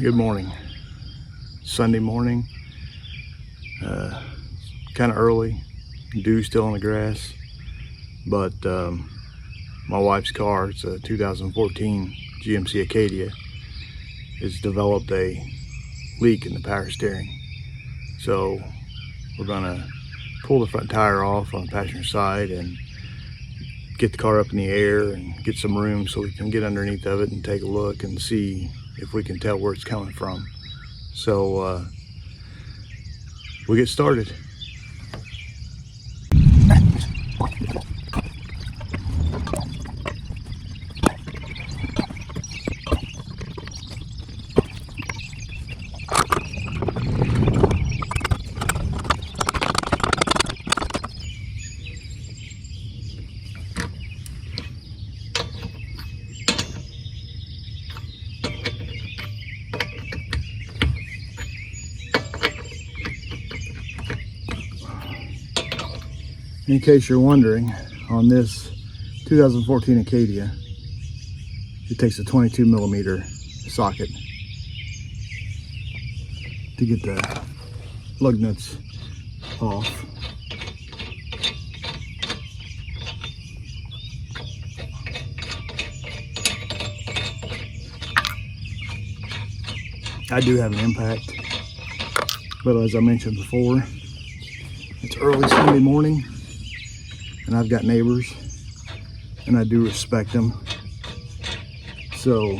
Good morning. Sunday morning, kind of early, dew still on the grass, but my wife's car, it's a 2014 GMC Acadia, has developed a leak in the power steering. So we're gonna pull the front tire off on the passenger side and get the car up in the air and get some room so we can get underneath of it and take a look and see if we can tell where it's coming from. So we'll get started. In case you're wondering, on this 2014 Acadia, it takes a 22 millimeter socket to get the lug nuts off. I do have an impact, but as I mentioned before, it's early Sunday morning. And I've got neighbors, and I do respect them. So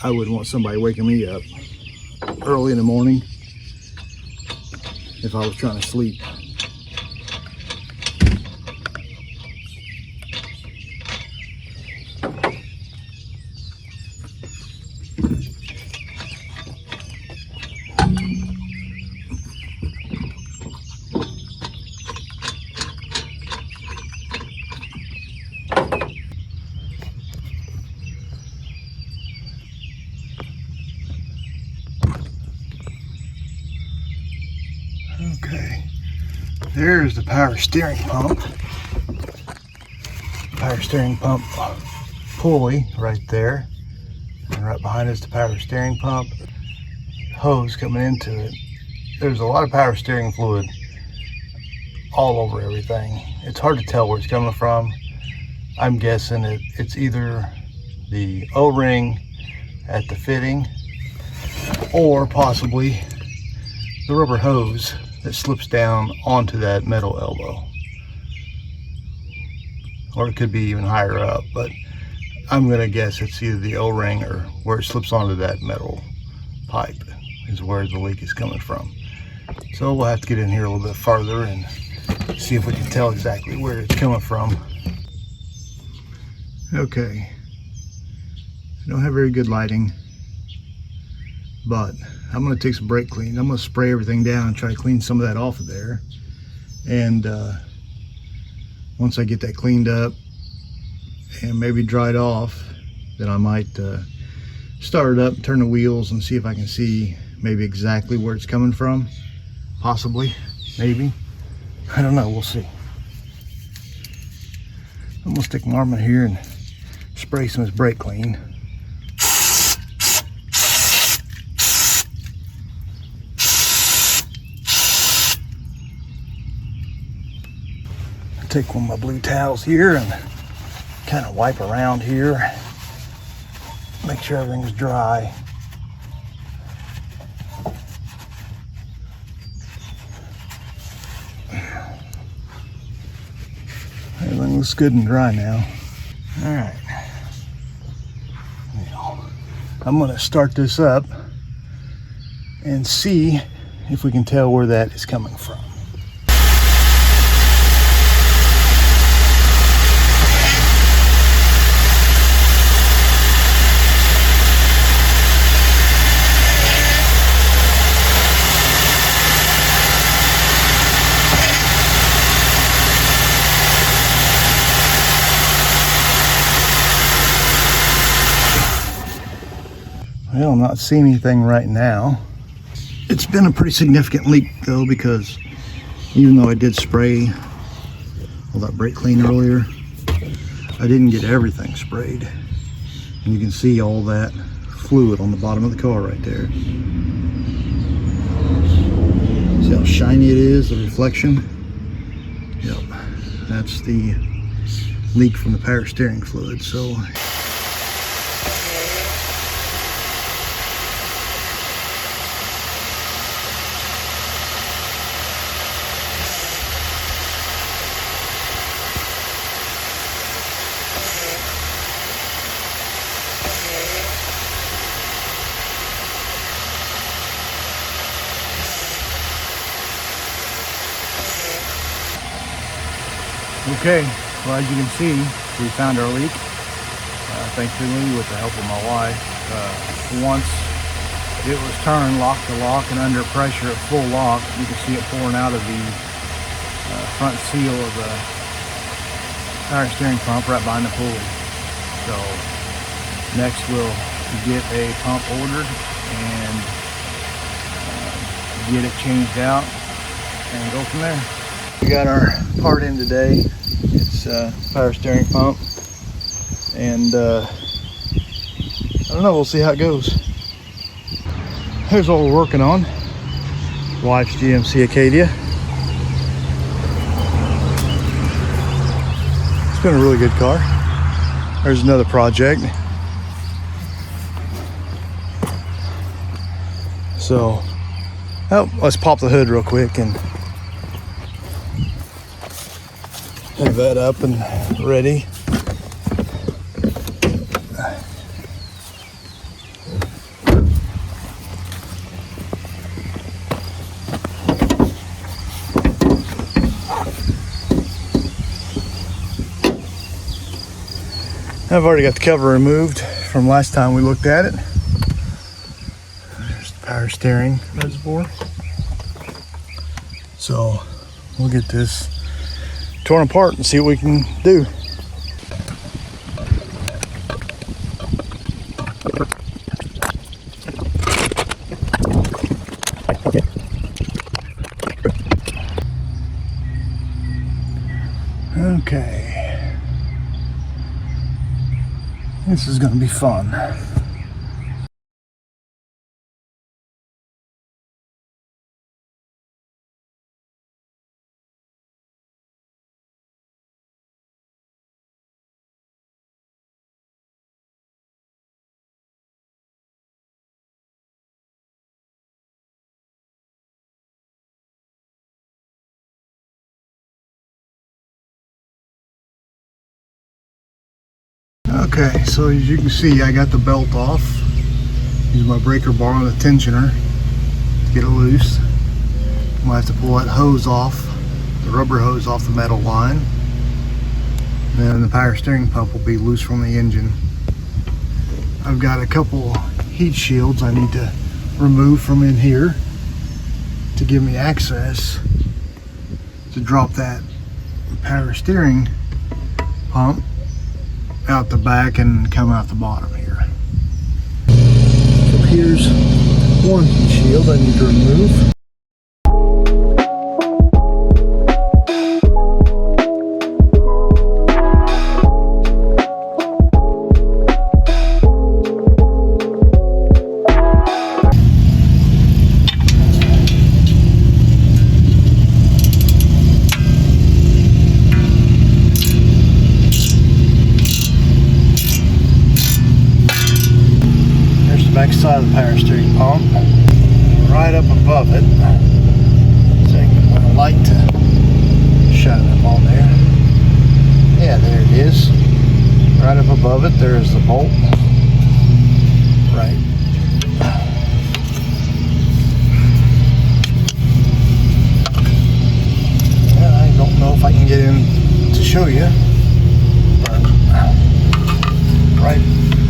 I wouldn't want somebody waking me up early in the morning if I was trying to sleep. Okay, there's the power steering pump. Power steering pump pulley right there. And right behind us, the power steering pump hose coming into it. There's a lot of power steering fluid all over everything. It's hard to tell where it's coming from. I'm guessing it's either the O-ring at the fitting or possibly the rubber hose that slips down onto that metal elbow, or it could be even higher up, but I'm gonna guess it's either the O-ring or where it slips onto that metal pipe is where the leak is coming from. So we'll have to get in here a little bit farther and see if we can tell exactly where it's coming from. Okay, I don't have very good lighting, but I'm going to take some brake clean. I'm going to spray everything down and try to clean some of that off of there. And once I get that cleaned up and maybe dried off, then I might start it up, turn the wheels, and see if I can see maybe exactly where it's coming from. Possibly, maybe. I don't know, we'll see. I'm going to stick my arm in here and spray some of this brake clean. Take one of my blue towels here and kind of wipe around here, make sure everything's dry. Everything looks good and dry now. All right, now I'm going to start this up and see if we can tell where that is coming from. Well, I'm not seeing anything right now. It's been a pretty significant leak though, because even though I did spray all that brake clean earlier, I didn't get everything sprayed. And you can see all that fluid on the bottom of the car right there. See how shiny it is, the reflection? Yep, that's the leak from the power steering fluid. So okay, well, as you can see, we found our leak, thankfully with the help of my wife. Once it was turned lock to lock and under pressure at full lock, you can see it pouring out of the front seal of the power steering pump right behind the pulley. So next we'll get a pump ordered and get it changed out and go from there. We got our part in today. It's power steering pump, and I don't know, we'll see how it goes. Here's what we're working on. Wife's GMC Acadia. It's been a really good car. There's another project. So, let's pop the hood real quick and have that up and ready. I've already got the cover removed from last time we looked at it. There's the power steering reservoir. So we'll get this torn apart and see what we can do. Okay, this is going to be fun. Okay, so as you can see, I got the belt off. Use my breaker bar on the tensioner to get it loose. I'm gonna have to pull that hose off, the rubber hose off the metal line. Then the power steering pump will be loose from the engine. I've got a couple heat shields I need to remove from in here to give me access to drop that power steering pump out the back and come out the bottom here. So here's one heat shield I need to remove. Back side of the power steering pump, right up above it. So I can put a light to shine up on there. Yeah, there it is. Right up above it, there's the bolt. Right. And I don't know if I can get in to show you. But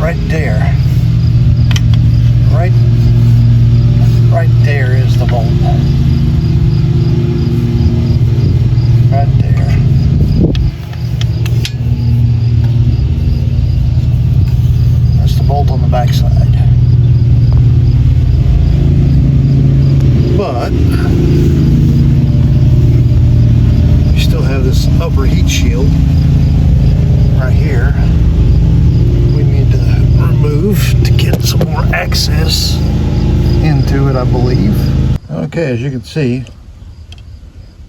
right there. Right there is the bolt. Right there. That's the bolt on the back side. But you still have this upper heat shield right here. We need to remove to get some more access into it, I believe. Okay, as you can see,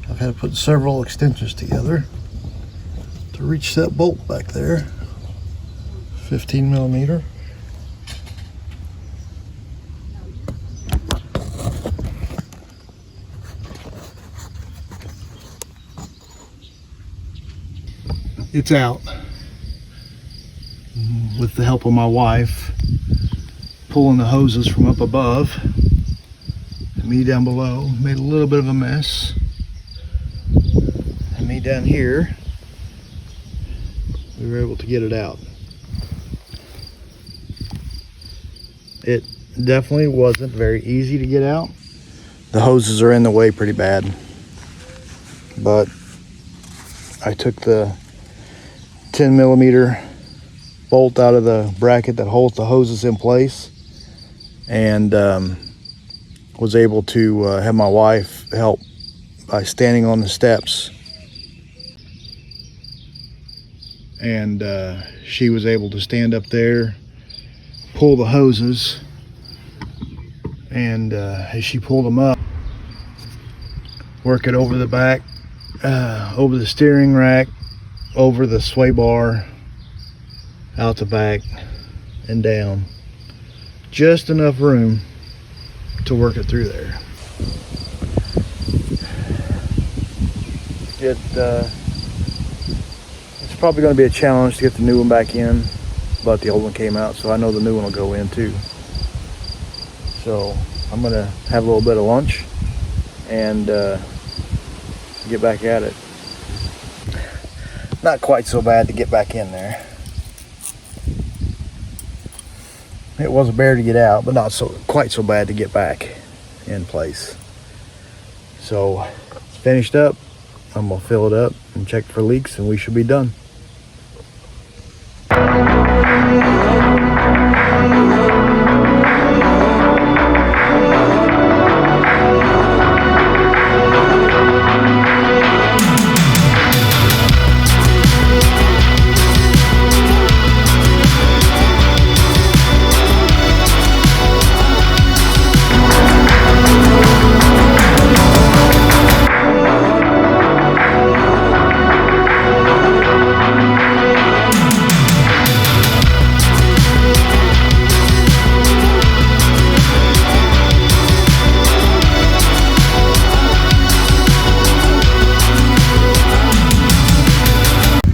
I've had to put several extensions together to reach that bolt back there. 15 millimeter. It's out with the help of my wife pulling the hoses from up above and me down below. Made a little bit of a mess, and me down here, we were able to get it out. It definitely wasn't very easy to get out. The hoses are in the way pretty bad, but I took the 10 millimeter bolt out of the bracket that holds the hoses in place, and was able to have my wife help by standing on the steps, and she was able to stand up there, pull the hoses, and as she pulled them up, work it over the back, over the steering rack, over the sway bar, out the back and down. Just enough room to work it through there. It's probably going to be a challenge to get the new one back in, but the old one came out, so I know the new one will go in too. So I'm going to have a little bit of lunch and get back at it. Not quite so bad to get back in there. It was a bear to get out, but not quite so bad to get back in place. So finished up. I'm gonna fill it up and check for leaks, and we should be done.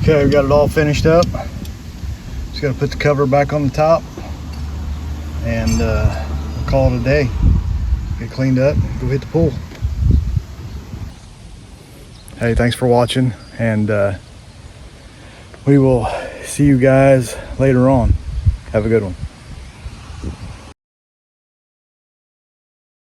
Okay, we got it all finished up. Just got to put the cover back on the top, and we'll call it a day. Get cleaned up, go hit the pool. Hey, thanks for watching, and we will see you guys later on. Have a good one.